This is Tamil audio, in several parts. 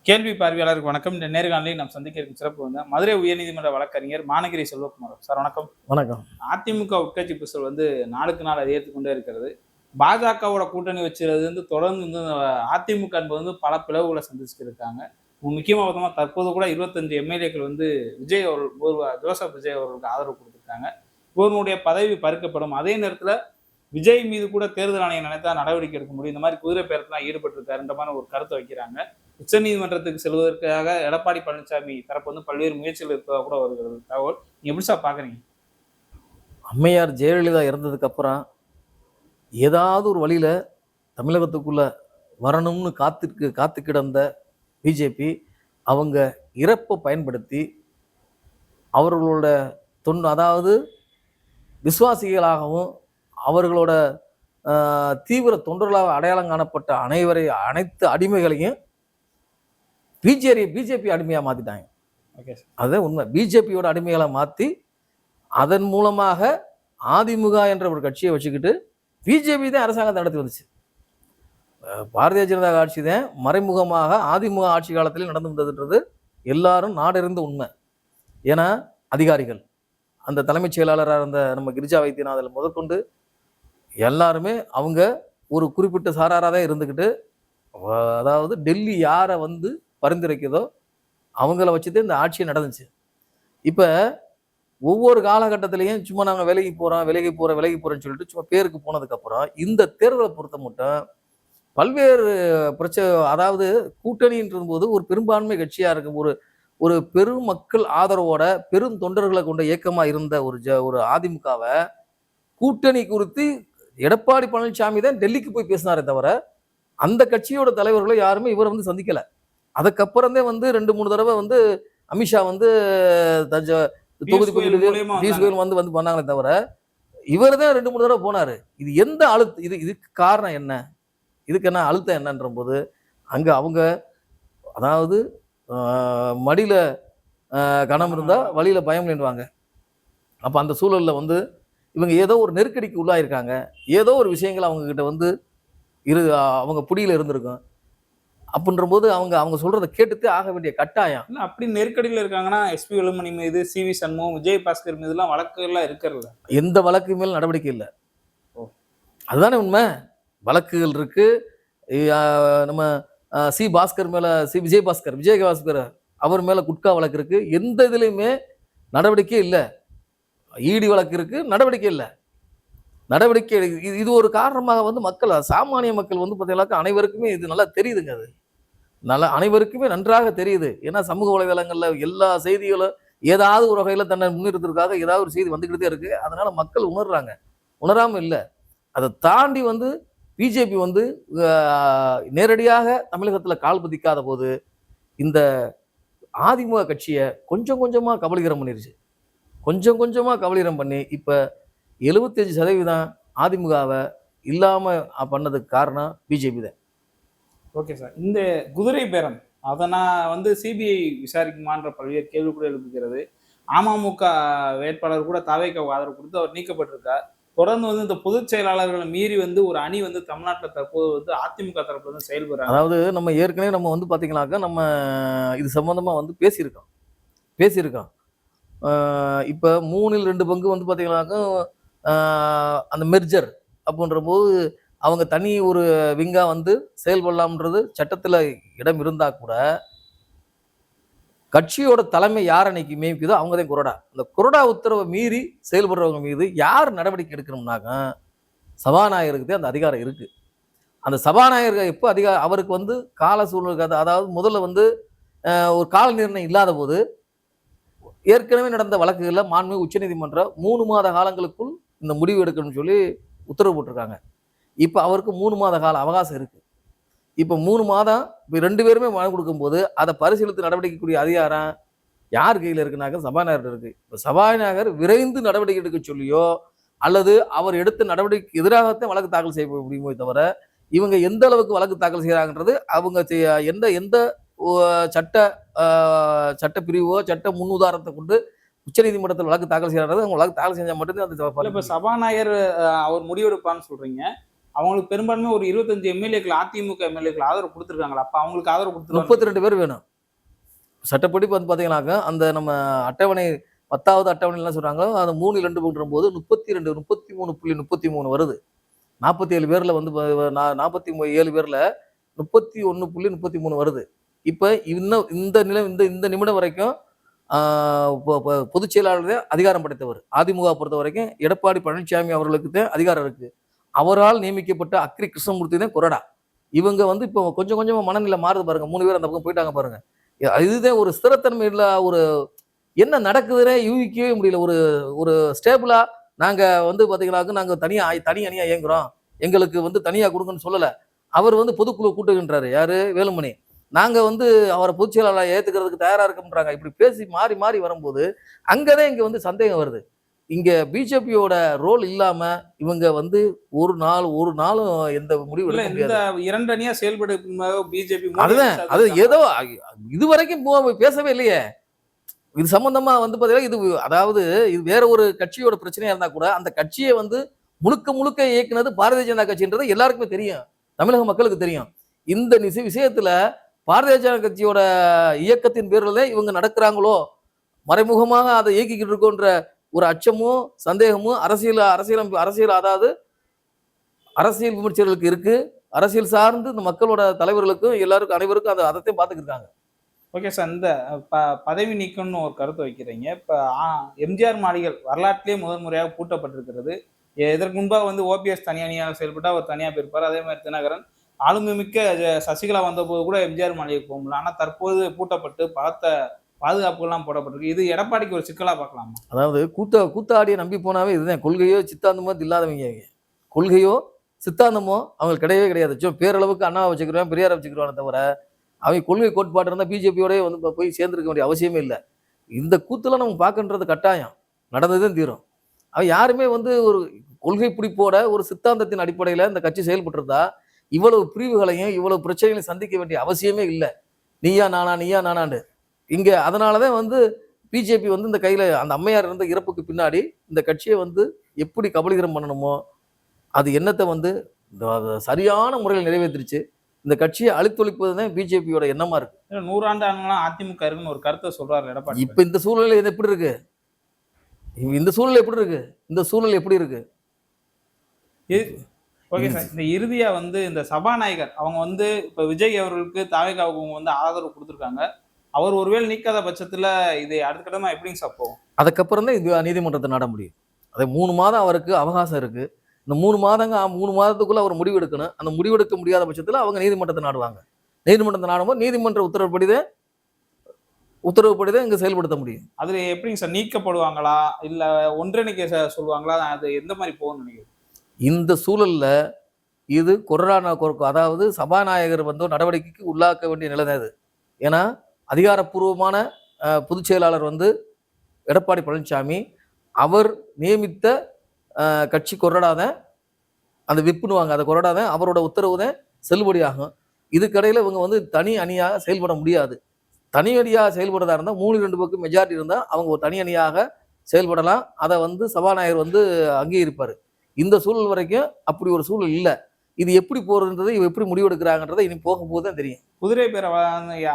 கேள்வி பார்வையாளருக்கு வணக்கம். இந்த நேர்காணலில் நாம் சந்திக்க இருக்கும் சிறப்பு வந்து மதுரை உயர்நீதிமன்ற வழக்கறிஞர் மானகிரி செல்வகுமார் சார். வணக்கம். வணக்கம். அதிமுக உட்கட்சி பூசல் வந்து நாளுக்கு நாள் அதிகரித்துக் கொண்டே இருக்கிறது. பாஜகவோட கூட்டணி வச்சுறது வந்து தொடர்ந்து வந்து அதிமுக என்பது வந்து பல பிளவுகளை சந்திச்சுட்டு இருக்காங்க. முக்கியமா தற்போது கூட 25 எம்எல்ஏக்கள் வந்து விஜய் அவர்கள் ஜோசப் விஜய் அவர்களுக்கு ஆதரவு கொடுத்திருக்காங்க. இவருடைய பதவி பறிக்கப்படும். அதே நேரத்துல விஜய் மீது கூட தேர்தல் ஆணையம் நினைத்தா நடவடிக்கை எடுக்க முடியும். இந்த மாதிரி குதிரை பேரத்துலாம் ஈடுபட்டு இருக்காருன்ற மாதிரி ஒரு கருத்தை வைக்கிறாங்க. உச்சநீதிமன்றத்துக்கு செல்வதற்காக எடப்பாடி பழனிசாமி தரப்பு வந்து பல்வேறு முயற்சிகள் இருப்பதாக கூட வருகிறது தகவல். நீங்க எப்படி சார் பாக்குறீங்க? அம்மையார் ஜெயலலிதா இறந்ததுக்கு அப்புறம் ஏதாவது ஒரு வழியில தமிழகத்துக்குள்ள வரணும்னு காத்து கிடந்த பிஜேபி அவங்க இறப்பை பயன்படுத்தி அவர்களோட அதாவது விசுவாசிகளாகவும் அவர்களோட தீவிர தொண்டர்களாக அடையாளம் காணப்பட்ட அனைத்து அடிமைகளையும் பிஜேபி அடிமையாக மாற்றிட்டாங்க. அதுதான் உண்மை. பிஜேபியோட அடிமைகளை மாற்றி அதன் மூலமாக அதிமுக என்ற ஒரு கட்சியை வச்சுக்கிட்டு பிஜேபி தான் அரசாங்கத்தை நடத்தி வந்துச்சு. பாரதிய ஜனதா ஆட்சி தான் மறைமுகமாக அதிமுக ஆட்சி காலத்திலே நடந்து வந்ததுன்றது எல்லாரும் நாடறிந்த உண்மை. ஏன்னா அதிகாரிகள், அந்த தலைமைச் செயலாளராக இருந்த நம்ம கிரிஜா வைத்தியநாதன் முதற்கொண்டு எல்லாருமே அவங்க ஒரு குறிப்பிட்ட சாராராக தான் இருந்துக்கிட்டு, அதாவது டெல்லி யாரை வந்து பரிந்துரைக்குதோ அவங்கள வச்சுட்டு இந்த ஆட்சி நடந்துச்சு. இப்போ ஒவ்வொரு காலகட்டத்திலையும் சும்மா நாங்கள் விலகி போகிறோம்னு சொல்லிட்டு சும்மா பேருக்கு போனதுக்கப்புறம் இந்த தேர்தலை பொறுத்த மட்டும் பல்வேறு பிரச்சனை, அதாவது கூட்டணின்ற போது ஒரு பெரும்பான்மை கட்சியாக இருக்கும், ஒரு பெரும் மக்கள் ஆதரவோட பெரும் தொண்டர்களை கொண்ட இயக்கமாக இருந்த ஒரு அதிமுகவை கூட்டணி குறித்து எடப்பாடி பழனிசாமி தான் டெல்லிக்கு போய் பேசினாரே தவிர அந்த கட்சியோட தலைவர்களை யாருமே இவரை வந்து சந்திக்கலை. அதுக்கப்புறந்தே வந்து 2-3 தடவை வந்து அமித்ஷா வந்து தொகுதி வந்து பண்ணாங்களே தவிர இவர் தான் 2-3 தடவை போனாரு. இது எந்த இதுக்கு காரணம் என்ன, இதுக்கு என்ன அழுத்தம் என்னன்ற போது அங்க அவங்க, அதாவது மடியில கணம் இருந்தா வழியில பயம் நின்றுவாங்க. அப்ப அந்த சூழல்ல வந்து இவங்க ஏதோ ஒரு நெருக்கடிக்கு உள்ளாயிருக்காங்க. ஏதோ ஒரு விஷயங்கள் அவங்க கிட்ட வந்து அவங்க புடியில இருந்திருக்கும். அப்படின்ற போது அவங்க சொல்றதை கேட்டுட்டு ஆக வேண்டிய கட்டாயம். அப்படி நெருக்கடியில் இருக்காங்கன்னா எஸ்பி வேலுமணி மீது, சிவி சண்முகம், விஜயபாஸ்கர் மீதுலாம் வழக்குகள்லாம் இருக்கிறது. எந்த வழக்கு மேல் நடவடிக்கை இல்லை. அதுதானே உண்மை. வழக்குகள் இருக்கு. நம்ம விஜயபாஸ்கர் அவர் மேல குட்கா வழக்கு இருக்கு. எந்த இதுலையுமே நடவடிக்கை இல்லை. ஈடி வழக்கு இருக்கு, நடவடிக்கை இல்லை. இது ஒரு காரணமாக வந்து மக்கள், சாமானிய மக்கள் வந்து பார்த்தீங்கன்னாக்கா அனைவருக்குமே இது நல்லா தெரியுதுங்க. அது அனைவருக்குமே நன்றாக தெரியுது. ஏன்னா சமூக வலைதளங்கள்ல எல்லா செய்திகளும் ஏதாவது ஒரு வகையில தன்னை முன்னிறுத்துறதுக்காக ஏதாவது ஒரு செய்தி வந்துக்கிட்டே இருக்கு. அதனால மக்கள் உணர்றாங்க, உணராம இல்லை. அதை தாண்டி வந்து பிஜேபி வந்து நேரடியாக தமிழகத்துல கால் பதிக்காத போது இந்த அதிமுக கட்சியை கொஞ்சம் கொஞ்சமா கபலீகரம் பண்ணிருச்சு. கொஞ்சமா கபலீகரம் பண்ணி இப்ப 75% அதிமுகவை இல்லாம பண்ணதுக்கு காரணம் பிஜேபி தான். Okay sir. இந்த குதிரை பேரம் அதை நான் வந்து சிபிஐ விசாரிக்குமான்ற பல்வேறு கேள்வி கூட எழுப்புகிறது. அமமுக வேட்பாளர் கூட தாவேக்கு ஆதரவு கொடுத்து அவர் நீக்கப்பட்டிருக்கார். தொடர்ந்து வந்து இந்த பொதுச் செயலாளர்களை மீறி வந்து ஒரு அணி வந்து தமிழ்நாட்டில் தற்போது வந்து அதிமுக தரப்புல வந்து செயல்படுறாங்க. அதாவது நம்ம ஏற்கனவே நம்ம வந்து பாத்தீங்கன்னாக்கா நம்ம இது சம்பந்தமா வந்து பேசியிருக்கோம். இப்ப 3/2 பங்கு வந்து பாத்தீங்கன்னாக்கா அந்த மெர்ஜர் அப்படின்ற போது அவங்க தனி ஒரு விங்கா வந்து செயல்படலாம்ன்றது சட்டத்துல இடம் இருந்தா கூட கட்சியோட தலைமை யார் அன்னைக்கு மேய்க்குதோ அவங்க தான் குரடா. அந்த குரடா உத்தரவை மீறி செயல்படுறவங்க மீது யார் நடவடிக்கை எடுக்கணும்னாக்க சபாநாயகருக்கு தான் அந்த அதிகாரம் இருக்கு. அந்த சபாநாயகர் எப்போ அவருக்கு வந்து கால சூழ்நிலை, அதாவது முதல்ல வந்து ஒரு கால நிர்ணயம் இல்லாத போது ஏற்கனவே நடந்த வழக்குகளில் மாண்புமிகு உச்சநீதிமன்றம் 3 மாத காலங்களுக்குள் இந்த முடிவு எடுக்கணும்னு சொல்லி உத்தரவு போட்டிருக்காங்க. இப்போ அவருக்கு 3 மாத கால அவகாசம் இருக்கு. இப்போ 3 மாதம் இப்போ 2 பேருமே மனு கொடுக்கும்போது அதை பரிசீலித்து நடவடிக்கைக்கூடிய அதிகாரம் யார் கையில் இருக்குனாக்க சபாநாயகர் இருக்கு. இப்போ சபாநாயகர் விரைந்து நடவடிக்கை எடுக்க சொல்லியோ அல்லது அவர் எடுத்த நடவடிக்கை எதிராகத்தான் வழக்கு தாக்கல் செய்ய முடியுமோ தவிர இவங்க எந்த அளவுக்கு வழக்கு தாக்கல் செய்யறாங்கன்றது அவங்க எந்த சட்ட பிரிவோ சட்ட முன் உதாரணத்தை கொண்டு உச்சநீதிமன்றத்தில் வழக்கு தாக்கல் செய்யறது அவங்க வழக்கு தாக்கல் செஞ்சா மட்டும்தான் அந்த சபாநாயகர் அவர் முடிவெடுப்பான்னு சொல்றீங்க. அவங்களுக்கு பெரும்பான்மை ஒரு 25 எம்எல்ஏக்கள் அதிமுக எம்எல்ஏக்கள் ஆதரவு கொடுத்துருக்காங்களா? அப்ப அவங்களுக்கு ஆதரவு கொடுத்துருக்காங்க. 32 பேர் வேணும். சட்டப்படி வந்து பார்த்தீங்கன்னாக்க அந்த நம்ம அட்டவணை 10வது அட்டவணை என்ன சொல்றாங்களோ அது 3 2 போடும்போது 32 33.33 வருது. 47 பேர்ல வந்து 47 பேர்ல 31.33 வருது. இப்ப இன்னும் இந்த நிமிடம் வரைக்கும் பொதுச் செயலாளர் அதிகாரம் படைத்தவர். அதிமுக பொறுத்த வரைக்கும் எடப்பாடி பழனிசாமி அவர்களுக்கு தான் அதிகாரம் இருக்கு. அவரால் நியமிக்கப்பட்ட அக்ரி கிருஷ்ணமூர்த்தி தான் கொறடா. இவங்க வந்து இப்போ கொஞ்சம் கொஞ்சமா மனநிலை மாறுது பாருங்க. 3 பேர் அந்த பக்கம் போயிட்டாங்க பாருங்க. இதுதான் ஒரு ஸ்திரத்தன்மை இல்ல, ஒரு என்ன நடக்குதுன்னே யூகிக்கவே முடியல. ஒரு ஒரு ஸ்டேபிளா நாங்க வந்து பாத்தீங்கன்னாக்க நாங்க தனி அணியா இயங்குறோம், எங்களுக்கு வந்து தனியா கொடுங்கன்னு சொல்லல. அவர் வந்து பொதுக்குழு கூட்டுகின்றாரு. யாரு? வேலுமணி. நாங்க வந்து அவரை பொதுச் செயலாளர் ஏத்துக்கிறதுக்கு தயாரா இருக்கோம்ன்றாங்க. இப்படி பேசி மாறி மாறி வரும்போது அங்கதான் இங்க வந்து சந்தேகம் வருது. இங்க பிஜேபியோட ரோல் இல்லாம இவங்க வந்து ஒரு நாளும் எந்த முடிவு இல்ல, எடுக்க இந்த முடியாது. 2 அணியா செயல்படும் பிஜேபி அதுதான் அது ஏதோ இதுவரைக்கும் பேசவே இல்லையே. இது சம்பந்தமா வந்து பாத்தீங்கன்னா இது அதாவது இது வேற ஒரு கட்சியோட பிரச்சனையா இருந்தா கூட அந்த கட்சியை வந்து முழுக்க முழுக்க இயக்குனது பாரதிய ஜனதா கட்சின்றது எல்லாருக்குமே தெரியும், தமிழக மக்களுக்கு தெரியும். இந்த விஷயத்துல பாரதிய ஜனதா கட்சியோட இயக்கத்தின் பேர்ல இவங்க நடக்கிறாங்களோ, மறைமுகமாக அதை இயக்கிக்கிட்டு இருக்கோன்ற ஒரு அச்சமும் சந்தேகமும் அரசியல் அதாவது அரசியல் விமர்சகர்களுக்கு இருக்கு. அரசியல் சார்ந்து இந்த மக்களோட தலைவர்களுக்கும் எல்லாருக்கும் அனைவருக்கும் அதைத்தான் பார்த்துக்கிட்டு இருக்காங்க. Okay sir. இந்த பதவி நீக்கம்னு ஒரு கருத்து வைக்கிறீங்க. இப்ப எம்ஜிஆர் மாளிகை வரலாற்றிலேயே முதல் முறையாக பூட்டப்பட்டிருக்கிறது. இதற்கு முன்பாக வந்து ஓபிஎஸ் தனி அணியாக செயல்பட்டு அவர் தனியாக போயிருப்பார். அதே மாதிரி தினகரன் ஆளுமை மிக்க சசிகலா வந்தபோது கூட எம்ஜிஆர் மாளிகை போக முடியல. ஆனா தற்போது பூட்டப்பட்டு பலத்த பாதுகாப்புகள்லாம் போடப்பட்டிருக்கு. இது எடப்பாடிக்கு ஒரு சிக்கலா பார்க்கலாமா? அதாவது கூத்தாடியை நம்பி போனாவே இதுதான். கொள்கையோ சித்தாந்தமோ இல்லாதவங்க. கொள்கையோ சித்தாந்தமோ அவங்களுக்கு கிடையவே கிடையாது. பேரளவுக்கு அண்ணாவை வச்சுக்கிறோம், பெரியாரை வச்சுக்கிறோம் தவிர அவங்க கொள்கை கோட்பாடு இருந்தால் பிஜேபியோடய வந்து போய் சேர்ந்துருக்க வேண்டிய அவசியமே இல்லை. இந்த கூத்தெல்லாம் நம்ம பார்க்கன்றது கட்டாயம் நடந்ததும் தீரும். அவன் யாருமே வந்து ஒரு கொள்கை பிடிப்போட ஒரு சித்தாந்தத்தின் அடிப்படையில் இந்த கட்சி செயல்பட்டுருந்தா இவ்வளவு பிரிவுகளையும் இவ்வளவு பிரச்சனைகளையும் சந்திக்க வேண்டிய அவசியமே இல்லை. நீயா நானாண்டு இங்க அதனாலதான் வந்து பிஜேபி வந்து இந்த கையில அந்த அம்மையார் இருந்த இறப்புக்கு பின்னாடி இந்த கட்சியை வந்து எப்படி கபலீகரம் பண்ணணுமோ அது எண்ணத்தை வந்து சரியான முறையில் நிறைவேற்றிருச்சு. இந்த கட்சியை அழித்தொழிப்பதுதான் பிஜேபியோட எண்ணமா இருக்கு. 100 ஆண்டு ஆனாலும் அதிமுக இருக்குன்னு ஒரு கருத்தை சொல்றாரு எடப்பாடி. இப்ப இந்த சூழ்நிலை இது எப்படி இருக்கு? இந்த சூழ்நிலை எப்படி இருக்கு? Okay sir. இந்த இறுதியா வந்து இந்த சபாநாயகர் அவங்க வந்து இப்ப விஜய் அவர்களுக்கு தாவேகாவுக்கு வந்து ஆதரவு கொடுத்துருக்காங்க. அவர் ஒருவேளை நீக்காத பட்சத்துல இது அடுத்த கட்டமா எப்படிங்க சார் போகும்? அதுக்கப்புறம் தான் இது நீதிமன்றத்தை நாட முடியும். அதே 3 மாதம் அவருக்கு அவகாசம் இருக்கு. இந்த 3 மாதத்துக்குள்ள அவர் முடிவு எடுக்கணும். அந்த முடிவெடுக்க முடியாத பட்சத்துல அவங்க நீதிமன்றத்தை நாடுவாங்க. நீதிமன்றத்தை நாடும்போது நீதிமன்ற உத்தரவுப்படிதான் இங்க செயல்படுத்த முடியும். அதுல எப்படிங்க சார் நீக்கப்படுவாங்களா இல்ல ஒன்றிணைக்க சொல்லுவாங்களா? அது எந்த மாதிரி போகும்னு நினைக்கிறேன்? இந்த சூழல்ல இது அதாவது சபாநாயகர் வந்து நடவடிக்கைக்கு உள்ளாக்க வேண்டிய நிலைதான் இது. ஏன்னா அதிகாரப்பூர்வமான பொதுச் செயலாளர் வந்து எடப்பாடி பழனிசாமி அவர் நியமித்த கட்சி கொறடாதான் அந்த விப்புனுவாங்க. அந்த கொறடாதான் அவரோட உத்தரவு தான் செல்லுபடியாகும். இதுக்கடையில் இவங்க வந்து தனி அணியாக செயல்பட முடியாது. தனி அணியாக செயல்படுறதா இருந்தால் 3-2 பக்கம் மெஜாரிட்டி இருந்தால் அவங்க ஒரு தனி அணியாக செயல்படலாம். அதை வந்து சபாநாயகர் வந்து அங்கீகரிப்பார். இந்த சூழல் வரைக்கும் அப்படி ஒரு சூழல் இல்லை. இது எப்படி போறதுன்றது இவ எப்படி முடிவெடுக்கிறாங்கன்றதை இனி போகும்போது தான் தெரியும். குதிரை பேரை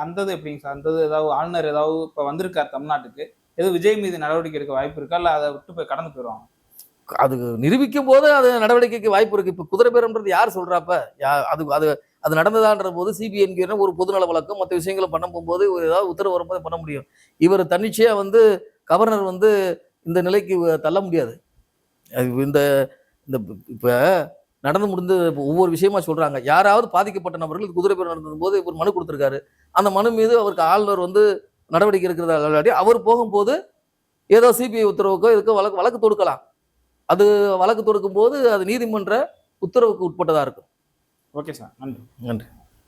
அந்தது எப்படிங்க சார்? அந்தது ஏதாவது ஆளுநர் ஏதாவது இப்போ வந்திருக்கார் தமிழ்நாட்டுக்கு, எதுவும் விஜய் மீது நடவடிக்கை எடுக்க வாய்ப்பு இருக்கா? இல்லை அதை விட்டு போய் கடந்து போயிடுவாங்க? அது நிரூபிக்கும் போது அது நடவடிக்கைக்கு வாய்ப்பு இருக்கு. இப்போ குதிரை பேரம்ன்றது யார் சொல்றாப்ப? அது அது அது நடந்ததான்ற போது சிபிஎன்கிற ஒரு பொதுநல வழக்கம் மற்ற விஷயங்களை பண்ண போகும்போது ஏதாவது உத்தரவு வரும்போது பண்ண முடியும். இவர் தன்னிச்சையா வந்து கவர்னர் வந்து இந்த நிலைக்கு தள்ள முடியாது. இந்த இந்த இப்ப நடந்து முடிந்து ஒவ்வொரு விஷயமா சொல்றாங்க. யாராவது பாதிக்கப்பட்ட நபர்கள் குதிரை பேரம் நடந்த போது இவர் மனு கொடுத்திருக்காரு. அந்த மனு மீது அவருக்கு ஆளுநர் வந்து நடவடிக்கை இருக்கிறதா அவர் போகும்போது ஏதோ சிபிஐ உத்தரவுக்கோ இதுக்கோ வழக்கு தொடுக்கலாம். அது வழக்கு தொடுக்கும் போது அது நீதிமன்ற உத்தரவுக்கு உட்பட்டதா இருக்கும். ஓகே சார், நன்றி. நன்றி.